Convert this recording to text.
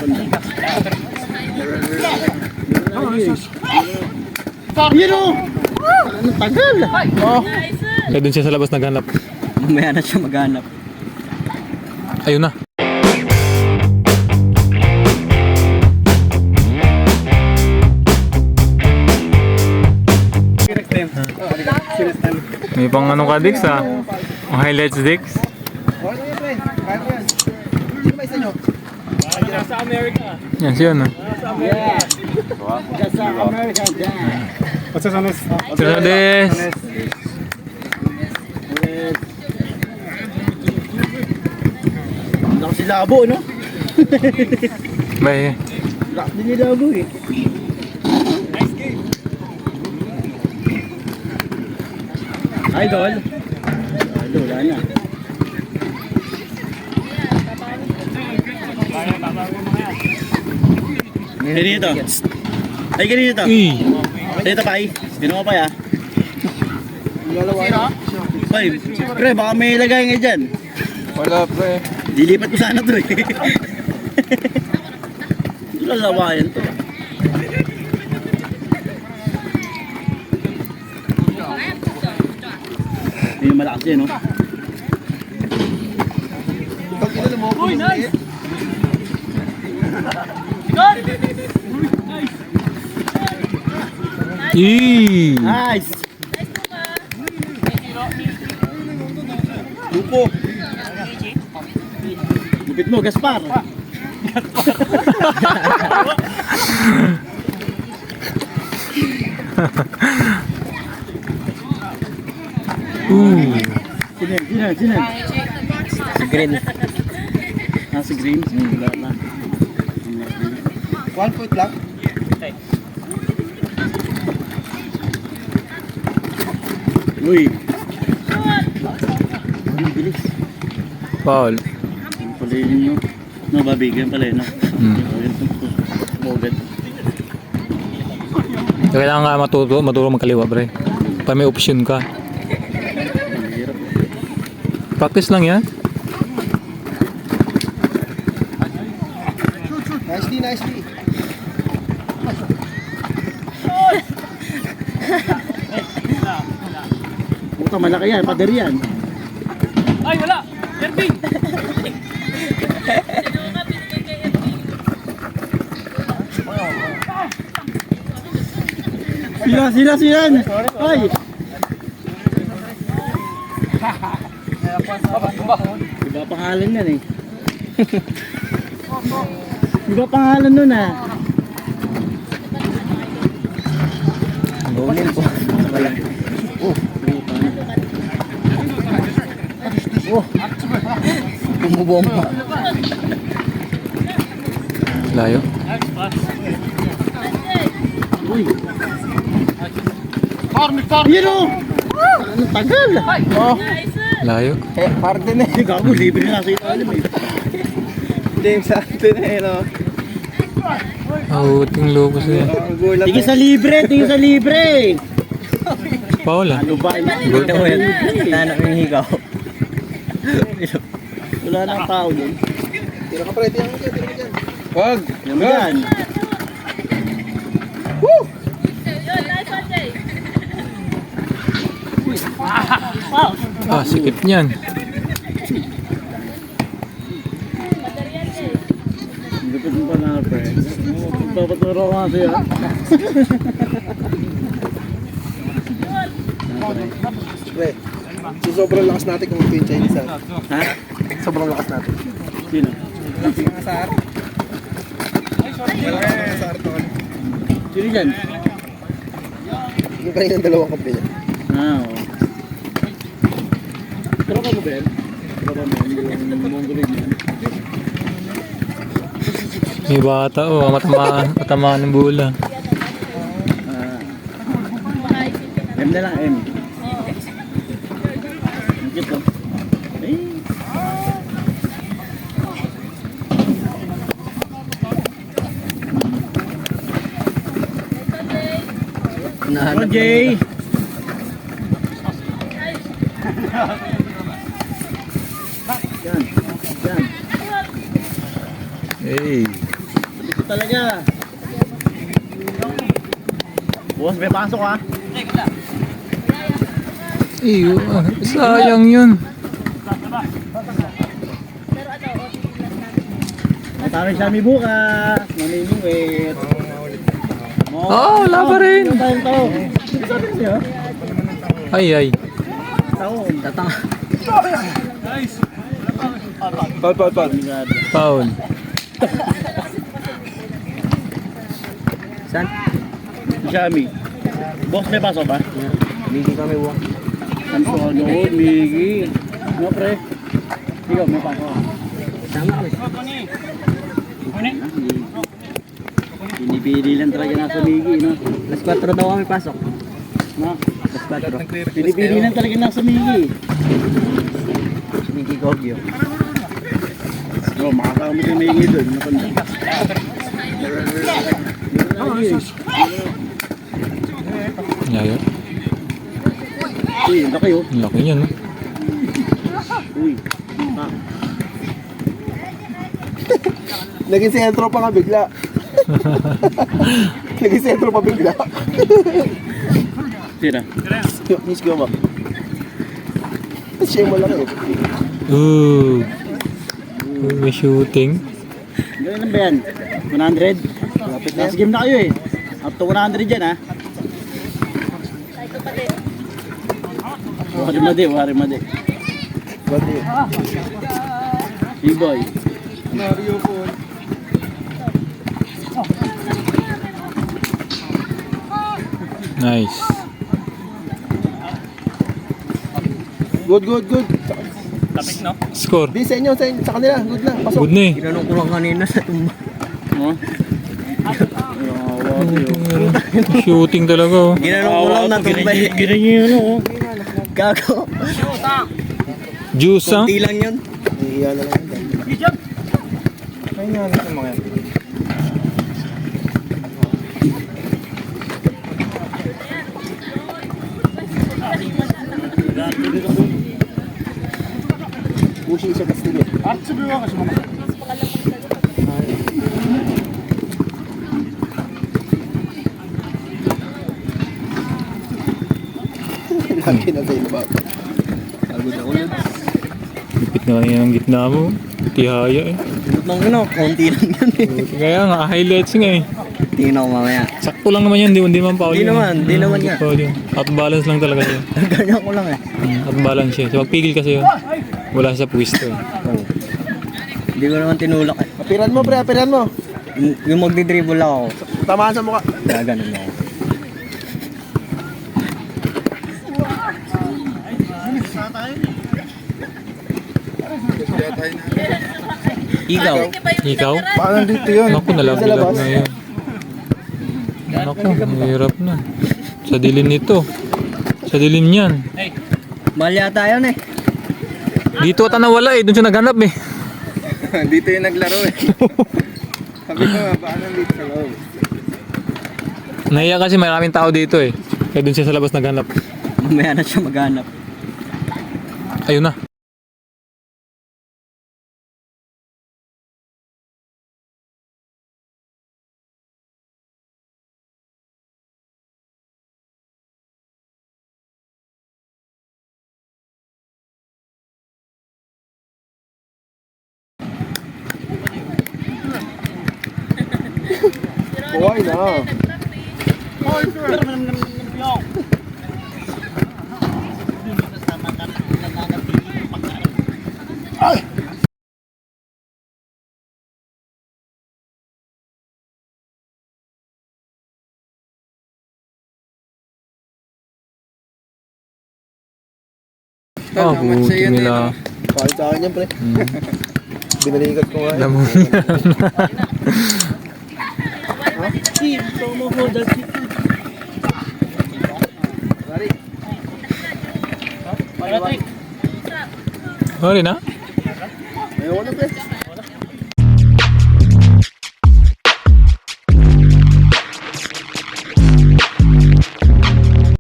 Yun o! Anong tagal? Oh. Kaya dun siya sa labas naghanap. Mamaya na siya maghanap. Ayun na. May pang ano ka, Dix, ha? Ang highlights, Dix. Nasa Amerika. Yan, siya na. Yeah. That's American dad. What's this on this? Sino, Des? Laki si Labo, no? Bye. Laki din ni Labo eh. Idol. Idol, wala na. Ganito. Ay, ganito. Ganito pa ay. Ganito mo pa ya. Ay, pre, baka may lagay nga dyan. Wala, pre. Dilipat ko sana to eh. Lalawayan to. Yung malakas yan, no? Uy, nice! Eee! Nice! Lupo! Lupit mo, Gaspar! Sino? Si Green. Si Green? Wala na. 1 foot lang. Uy! Ang bilis. Paul. Ang pala yun, no? No, babigyan pala yun, no? Bogad. Kailangan ka maturo magkaliwa, pre. Pa may option ka. Ang hirap. Practice lang yan. Nicely. Puta, malaki yan, pader yan. Ay, wala! Erving! Sila! Ay! Iba pangalan yan eh. Iba pangalan nun ah. Golden po. Bumubomba. Layo. Uy! Yun o! Ano tagal? Oh, Layo. pardon eh. Hindi gago, libre na sa ilalim eh. James Arden eh, no? Ting locos yan. Gulat Tingin sa libre! Paul, ah. Ano ba? Good mo yan. Nanak yung higaw. Wala nang tao dun. Tira ka pre, tira ka dyan. Wag! Yan yan. Sikip niyan. Lupit mo pa na, pre. Papaturo ko kasi ah. Pre, so sobrang lakas natin kung ito yung Chinese ha. Ha? Sobrang lakas natin. Sino? Lakas ng asar. Malaki ng asar to. Sino dyan? Yung kaninang dalawang kape niya. Oo. Pero ka mo, Ben? Baba mo, yung Mongoloid yan. May bata, matamaan ng bola. M na lang, M. Ang cute, oh. Ay. Oh, Jay! Yan. Hey. talaga. Boss, may pasok ha. Iyo, sayang yun. Matami siya may bukas. Mamimingwit. Oo, wala pa rin. Tayong tao. Sabi ko siya. Ay. Tao. Tatanga. Paul. Foul. San? Xiaomi. Boss, may pasok ba? Hindi kami buwan. Ang solid, Miggy. Ano pre? Ikaw, may pasok. Tama ko. Pinipili lang talaga nasa Miggy, no? Alas 4 daw kami pasok. No? Alas 4. Pinipili lang talaga nasa Miggy. Miggy Gogyo. No, makakama din Miggy doon. Yaya. Uy, laki oh. Ang laki niyan, no? Uy. Naging sentro pa nga bigla. Naging sentro pa bigla. Tira. Miss go ba? Siya mo lang eh. Ooh. May shooting. Gano'n lang ba yan? 100? Lapit na Last game na kayo eh. Up to 100 dyan ha. Wari madi. Bati. B-boy. Mario po. Nice. Good. Score. Di sa inyo, sa kanila. Good na. Pasok. Good na eh. Tinanong ko lang kanina sa tumba. No? Shooting talaga, oh. Ginanong ko lang na tumba. Ginanong yun oh. Gago. Juice, ah. Kunti lang yun. Iyan na lang. Kaya nga nito mga yan. Pushi siya kasi din. Lagi na sa iba. Pagod ako yun. Lipit na kanina ng gitna mo. Tihaya eh. Tinutong ko konti lang yun eh. Kaya nga, highlights nga eh. Tingnan ko mamaya. Sakto lang naman yan, di man foul Di yun. naman, di naman nga. Foul yun. Out of balance lang talaga siya. Ganyan ko lang eh. Out of balance siya. So, pagpigil kasi yun. Wala siya pwisto eh. Hindi ko naman tinulak eh. Apiran mo, pre. Apiran mo. Yung magdi-dribble lang ako. Tamaan sa mukha. Kaya ganun ako. Ikaw. Ikaw? Baka nandito yun. Naku, nalaglag na yun. Naku, mahirap na. Sa dilim nito. Sa dilim niyan. Mahal yata yun eh. Dito ata nawala eh. Doon siya naghanap eh. Dito yung naglaro eh. Sabi ko, baka nandito sa loob. Nahiya kasi maraming tao dito eh. Kaya doon siya sa labas naghanap. Mamaya na siya maghanap. Ayun na. Buhay na. Oh, buti nila. Kahit sa akin yan, pre. Binalikat ko nga. Alam mo Sorry na? Ayoko na, pre.